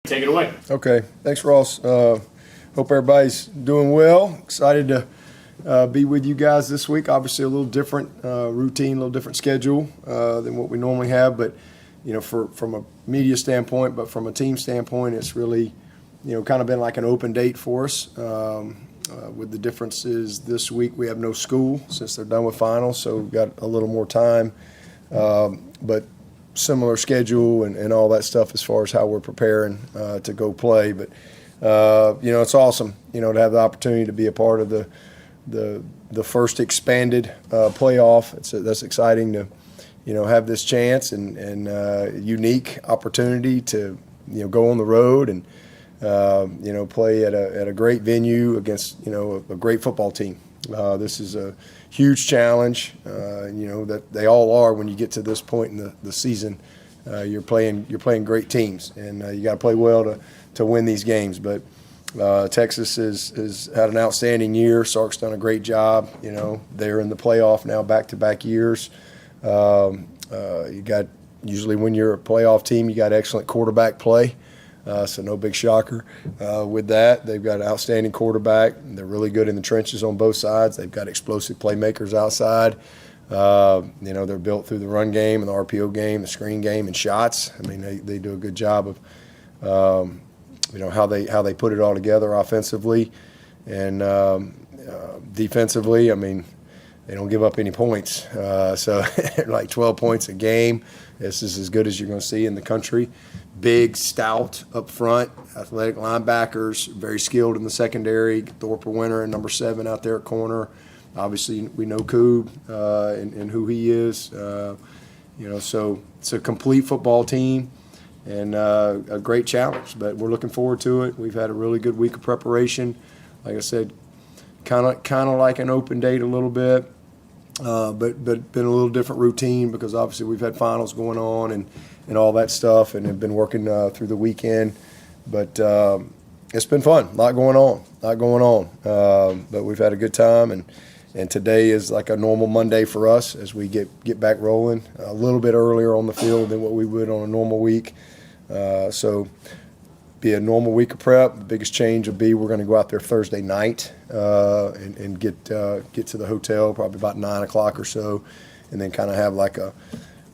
Take it away. Okay. Thanks, Ross. Hope everybody's doing well. Excited to be with you guys this week. Obviously a little different routine, a little different schedule than what we normally have. But, from a media standpoint, but from a team standpoint, it's really, kind of been like an open date for us. With the differences this week, we have no school since they're done with finals, so we've got a little more time. But similar schedule and all that stuff as far as how we're preparing to go play. But, it's awesome, to have the opportunity to be a part of the first expanded playoff. That's exciting to, have this chance and unique opportunity to, go on the road and, play at a great venue against, a great football team. This is a huge challenge, that they all are when you get to this point in the season. You're playing great teams, and you got to play well to win these games. But Texas has had an outstanding year. Sark's done a great job. They're in the playoff now back-to-back years. You got usually when you're a playoff team, you got excellent quarterback play. So no big shocker with that. They've got an outstanding quarterback. They're really good in the trenches on both sides. They've got explosive playmakers outside. They're built through the run game and the RPO game, the screen game, and shots. I mean, they do a good job of, how they put it all together offensively and defensively. I mean, they don't give up any points. So like 12 points a game. This is as good as you're going to see in the country. Big, stout up front, athletic linebackers, very skilled in the secondary. Thorpe Winter and number 7 out there at corner. Obviously, we know Coob and who he is. So it's a complete football team and a great challenge. But we're looking forward to it. We've had a really good week of preparation. Like I said, kind of like an open date a little bit. But been a little different routine because obviously we've had finals going on and all that stuff and have been working through the weekend. But it's been fun, a lot going on. But we've had a good time and today is like a normal Monday for us as we get back rolling a little bit earlier on the field than what we would on a normal week. So be a normal week of prep. The biggest change will be we're going to go out there Thursday night and get to the hotel probably about 9 o'clock or so, and then kind of have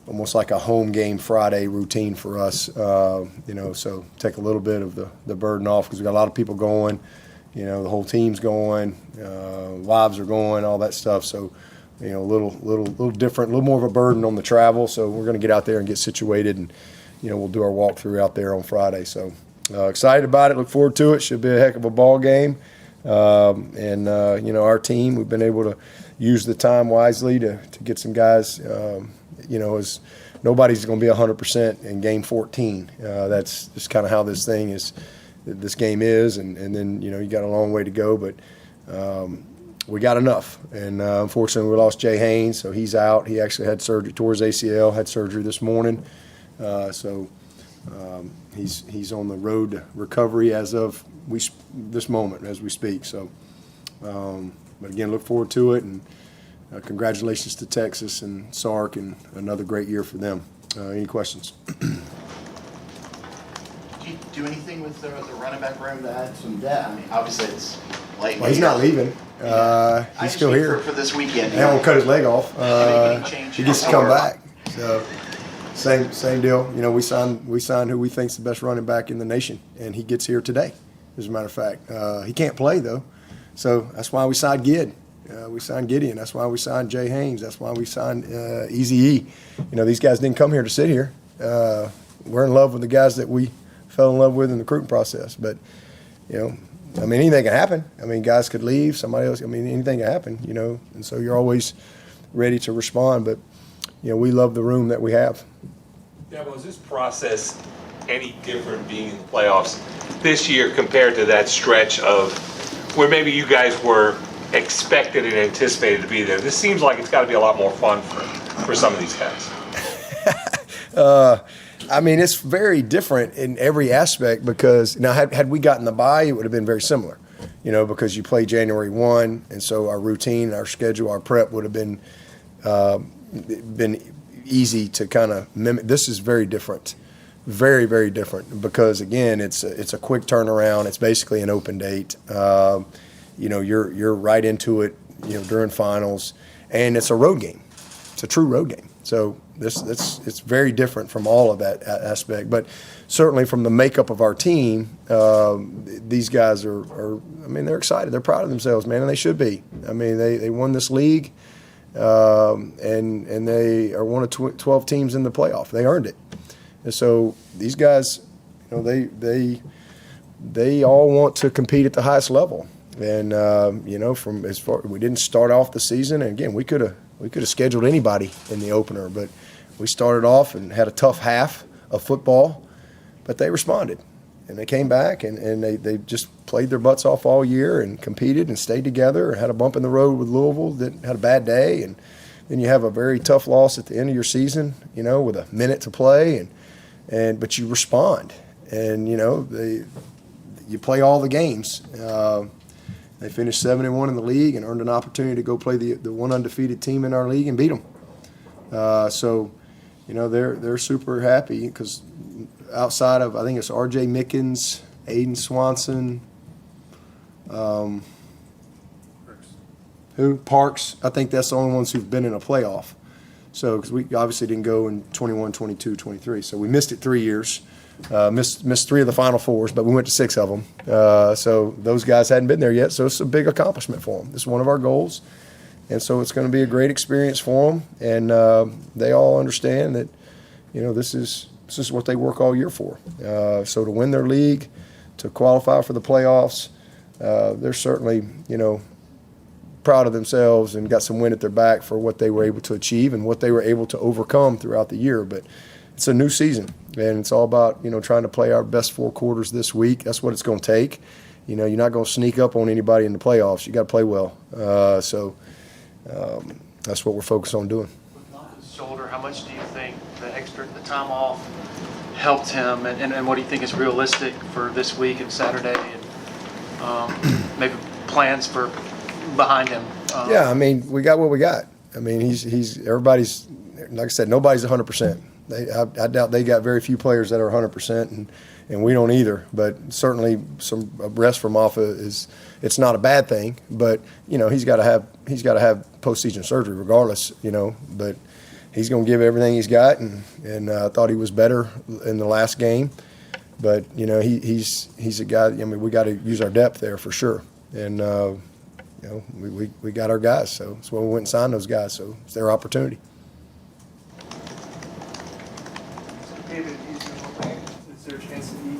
almost like a home game Friday routine for us. So take a little bit of the burden off because we got a lot of people going. The whole team's going, wives are going, all that stuff. So a little different, a little more of a burden on the travel. So we're going to get out there and get situated, and we'll do our walkthrough out there on Friday. So. Excited about it. Look forward to it. Should be a heck of a ball game. Our team, we've been able to use the time wisely to get some guys, as nobody's going to be 100% in game 14. That's just kind of how this game is. And then, you got a long way to go, but we got enough. And unfortunately, we lost Jay Haynes, so he's out. He actually had surgery, tore his ACL, had surgery this morning. He's on the road to recovery as of this moment as we speak. So, but again, look forward to it, and congratulations to Texas and Sark, and another great year for them. Any questions? Do you do anything with the running back room to add some depth? I mean, obviously it's late. Well, he's not leaving. He's still here for this weekend. They won't cut his leg off. He gets to come back. So. Same deal. We signed who we think's the best running back in the nation, and he gets here today. As a matter of fact, he can't play though, so that's why we signed Gid. We signed Gideon. That's why we signed Jay Haynes. That's why we signed Easy E. These guys didn't come here to sit here. We're in love with the guys that we fell in love with in the recruiting process. But anything can happen. Guys could leave. Somebody else. Anything can happen. And so you're always ready to respond. But we love the room that we have. Dabo, is this process any different being in the playoffs this year compared to that stretch of where maybe you guys were expected and anticipated to be there? This seems like it's got to be a lot more fun for some of these guys. It's very different in every aspect because now had we gotten the bye, it would have been very similar, because you play January 1, and so our routine, our schedule, our prep would have been easy to kind of mimic. This is very different Very, very different because, again, it's a quick turnaround. It's basically an open date. You're right into it, during finals, and it's a road game. It's a true road game. So it's very different from all of that aspect. But certainly from the makeup of our team, these guys are they're excited. They're proud of themselves, man, and they should be. They won this league, and they are one of 12 teams in the playoff. They earned it. And so these guys, they all want to compete at the highest level. And from as far, we didn't start off the season, and again, we could have scheduled anybody in the opener, but we started off and had a tough half of football, but they responded, and they came back, and they just played their butts off all year and competed and stayed together and had a bump in the road with Louisville that had a bad day, and then you have a very tough loss at the end of your season, with a minute to play, but you respond, and you play all the games. They finished 7-1 in the league and earned an opportunity to go play the one undefeated team in our league and beat them. They're super happy because outside of, I think it's R.J. Mickens, Aiden Swanson, Parks. I think that's the only ones who've been in a playoff. So, because we obviously didn't go in 21, 22, 23. So we missed it 3 years. Missed 3 of the Final Fours, but we went to 6 of them. So those guys hadn't been there yet, so it's a big accomplishment for them. It's one of our goals, and so it's going to be a great experience for them. And they all understand that, this is what they work all year for. So to win their league, to qualify for the playoffs, they're certainly, proud of themselves and got some wind at their back for what they were able to achieve and what they were able to overcome throughout the year. But it's a new season, and it's all about, trying to play our best 4 quarters this week. That's what it's going to take. You're not going to sneak up on anybody in the playoffs. You got to play well. So that's what we're focused on doing. With his shoulder, how much do you think the time off helped him, and what do you think is realistic for this week and Saturday, and maybe plans for behind him? We got what we got. He's everybody's, like I said, nobody's 100%. I doubt they got very few players that are 100%, and we don't either. But certainly some rest from off it's not a bad thing. But he's got to have postseason surgery regardless. But he's going to give everything he's got, and I thought he was better in the last game. But he's a guy. We got to use our depth there for sure. And we got our guys, so that's why we went and signed those guys. So it's their opportunity. Is there a chance that he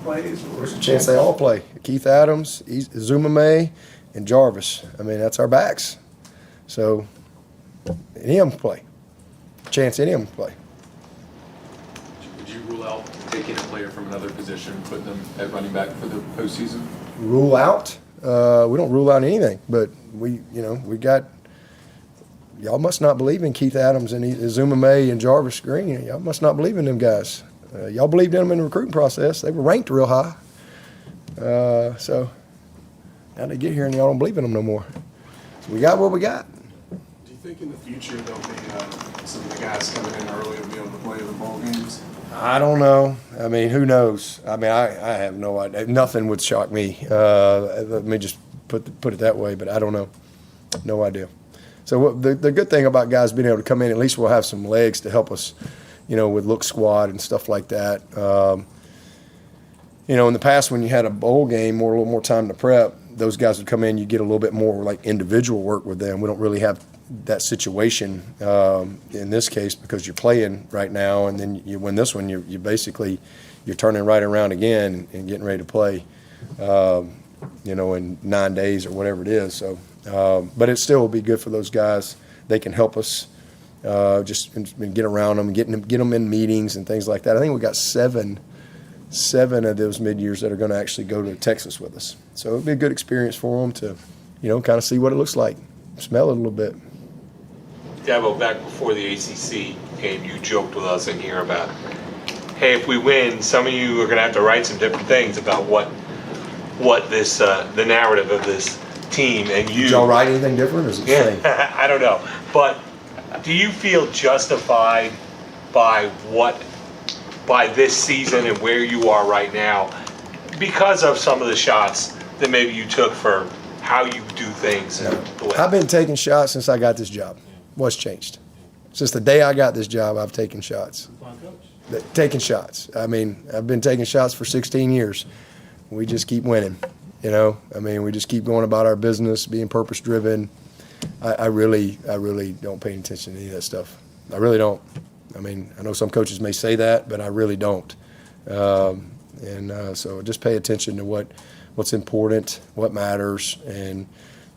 plays? There's a chance they all play. Keith Adams, Zuma May, and Jarvis. That's our backs. So any of them play. Chance any of them play. Would you rule out taking a player from another position, putting them at running back for the postseason? Rule out? We don't rule out anything, but we got. Y'all must not believe in Keith Adams and Zuma May and Jarvis Green. Y'all must not believe in them guys. Y'all believed in them in the recruiting process. They were ranked real high. So now they get here and y'all don't believe in them no more. So we got what we got. Do you think in the future there'll be some of the guys coming in early and be able to play the bowl games? I don't know. Who knows? I have no idea. Nothing would shock me. Let me just put it that way, but I don't know. No idea. So the good thing about guys being able to come in, at least we'll have some legs to help us, with look squad and stuff like that. In the past when you had a bowl game or a little more time to prep, those guys would come in, you get a little bit more like individual work with them. We don't really have that situation in this case because you're playing right now, and then you win this one, you basically you're turning right around again and getting ready to play, in 9 days or whatever it is. So, but it still will be good for those guys. They can help us just get around them, get them in meetings and things like that. I think we got seven of those mid-years that are going to actually go to Texas with us. So it'll be a good experience for them to, kind of see what it looks like, smell it a little bit. Dabo, back before the ACC game, you joked with us in here about, hey, if we win, some of you are going to have to write some different things about what this the narrative of this team and you. Did y'all write anything different, or is it the same? I don't know, but do you feel justified by what by this season and where you are right now because of some of the shots that maybe you took for how you do things? And the way. I've been taking shots since I got this job. What's changed? Since the day I got this job, I've taken shots. Taking shots. I mean, I've been taking shots for 16 years. We just keep winning, you know? I mean, we just keep going about our business, being purpose-driven. I really don't pay attention to any of that stuff. I really don't. I mean, I know some coaches may say that, but I really don't. So just pay attention to what's important, what matters, and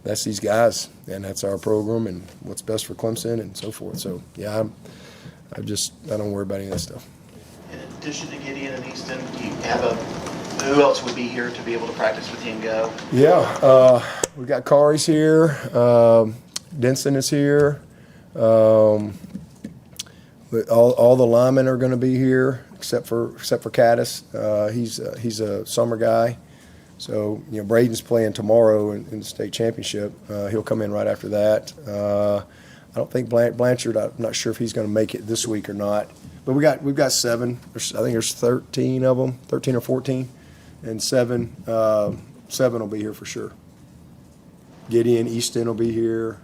that's these guys, and that's our program, and what's best for Clemson, and so forth. So, yeah, I don't worry about any of that stuff. In addition to Gideon and Easton, do you have who else would be here to be able to practice with you and go? Yeah, we got Kari's here. Denson is here. All the linemen are going to be here except for Caddis. He's a summer guy. So, you know, Braden's playing tomorrow in the state championship. He'll come in right after that. I don't think Blanchard, I'm not sure if he's going to make it this week or not. But we've got 7. I think there's 13 of them, 13 or 14. And 7 will be here for sure. Gideon, Easton will be here.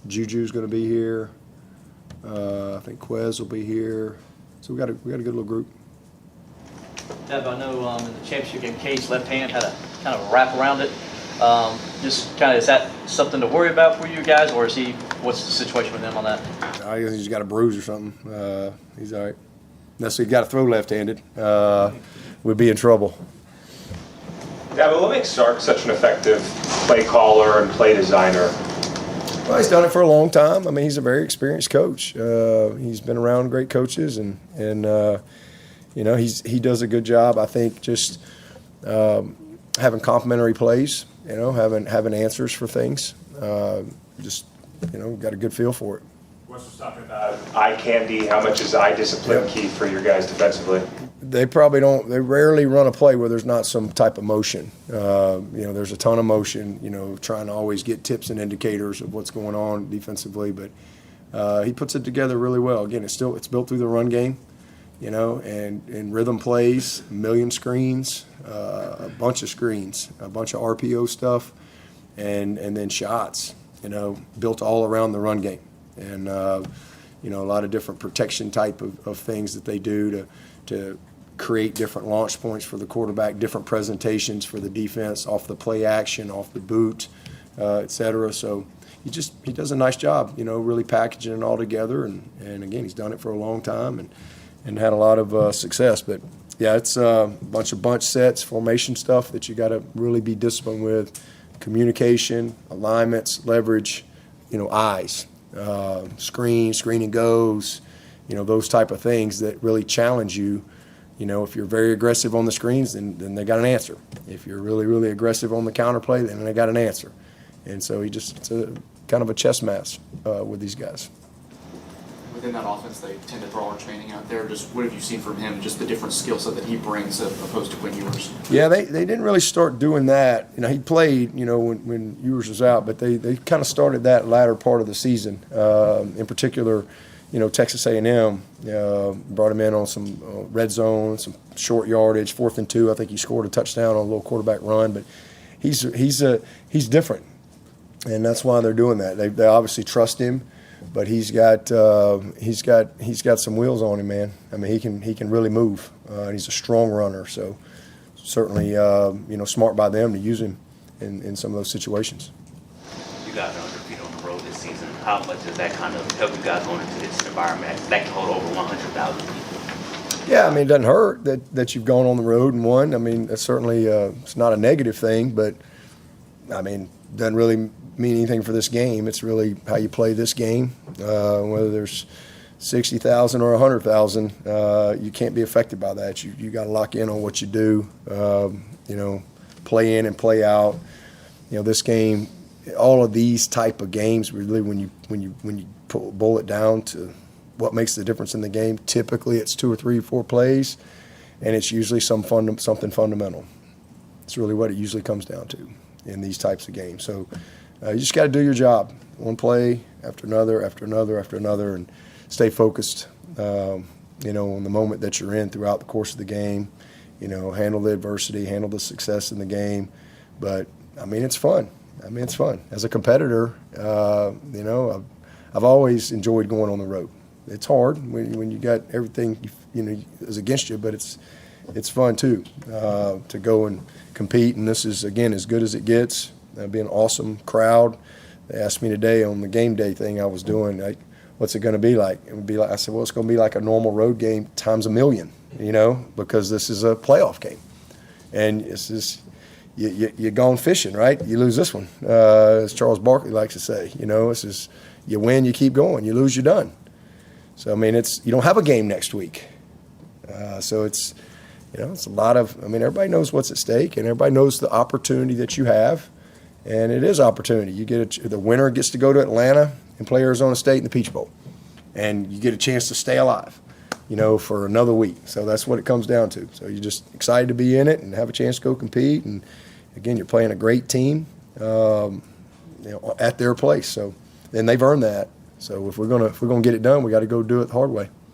Juju's going to be here. I think Quez will be here. So we got a good little group. Deb, I know in the championship game, Cade's left hand had a kind of a wrap around it. Just kind of, is that something to worry about for you guys, or what's the situation with him on that? I guess he's got a bruise or something. He's all right. Unless he's got to throw left-handed, we'd be in trouble. Yeah, but what makes Sark such an effective play caller and play designer? Well, he's done it for a long time. I mean, he's a very experienced coach. He's been around great coaches, and you know, he does a good job. I think just having complimentary plays. You know, having answers for things. Just, you know, got a good feel for it. Wes was talking about eye candy. How much is eye discipline key for your guys defensively? They rarely run a play where there's not some type of motion. You know, there's a ton of motion, you know, trying to always get tips and indicators of what's going on defensively. But he puts it together really well. Again, it's built through the run game, you know, and rhythm plays, a million screens, a bunch of screens, a bunch of RPO stuff, and then shots, you know, built all around the run game. And, you know, a lot of different protection type of things that they do to create different launch points for the quarterback, different presentations for the defense, off the play action, off the boot, et cetera. So he does a nice job, you know, really packaging it all together. And again, he's done it for a long time and had a lot of success. But, yeah, it's a bunch sets, formation stuff that you got to really be disciplined with, communication, alignments, leverage, you know, eyes. Screening goes, you know, those type of things that really challenge you. You know, if you're very aggressive on the screens, then they got an answer. If you're really, really aggressive on the counterplay, then they got an answer. And so it's a kind of a chess match with these guys. Within that offense, they tend to throw Arch Manning out there. Just what have you seen from him, just the different skill set that he brings opposed to Quinn Ewers? Yeah, they didn't really start doing that. You know, he played, you know, when Ewers was out, but they kind of started that latter part of the season. In particular, you know, Texas A&M brought him in on some red zone, some short yardage, 4th and 2. I think he scored a touchdown on a little quarterback run, but he's different, and that's why they're doing that. They obviously trust him. But he's got some wheels on him, man. I mean, he can really move. He's a strong runner, so certainly you know, smart by them to use him in some of those situations. You guys are undefeated on the road this season. How much does that kind of help you guys going into this environment that can hold over 100,000 people? Yeah, I mean, it doesn't hurt that you've gone on the road and won. I mean, it's certainly it's not a negative thing, but I mean, doesn't really mean anything for this game. It's really how you play this game. Whether there's 60,000 or 100,000, you can't be affected by that. You got to lock in on what you do. You know, play in and play out. You know, this game, all of these type of games, really, when you boil it down to what makes the difference in the game, typically it's 2 or 3 or 4 plays, and it's usually something fundamental. It's really what it usually comes down to in these types of games. So you just got to do your job, one play after another, and stay focused. on the moment that you're in throughout the course of the game. Handle the adversity, handle the success in the game. But, it's fun. It's fun. As a competitor, I've always enjoyed going on the road. It's hard when you got everything, is against you, but it's fun too, to go and compete. And this is, again, as good as it gets. It'll be an awesome crowd. They asked me today on the game day thing I was doing, like, what's it going to be like? It would be like, I said, well, it's going to be like a normal road game times a million, because this is a playoff game. And it's just, you're going fishing, right? You lose this one, as Charles Barkley likes to say. It's just, you win, you keep going. You lose, you're done. So, you don't have a game next week. So it's a lot of, everybody knows what's at stake, and everybody knows the opportunity that you have. And it is opportunity. You get the winner gets to go to Atlanta and play Arizona State in the Peach Bowl. And you get a chance to stay alive, for another week. So that's what it comes down to. So you're just excited to be in it and have a chance to go compete. And, again, you're playing a great team, at their place. So, and they've earned that. So if we're gonna get it done, we got to go do it the hard way.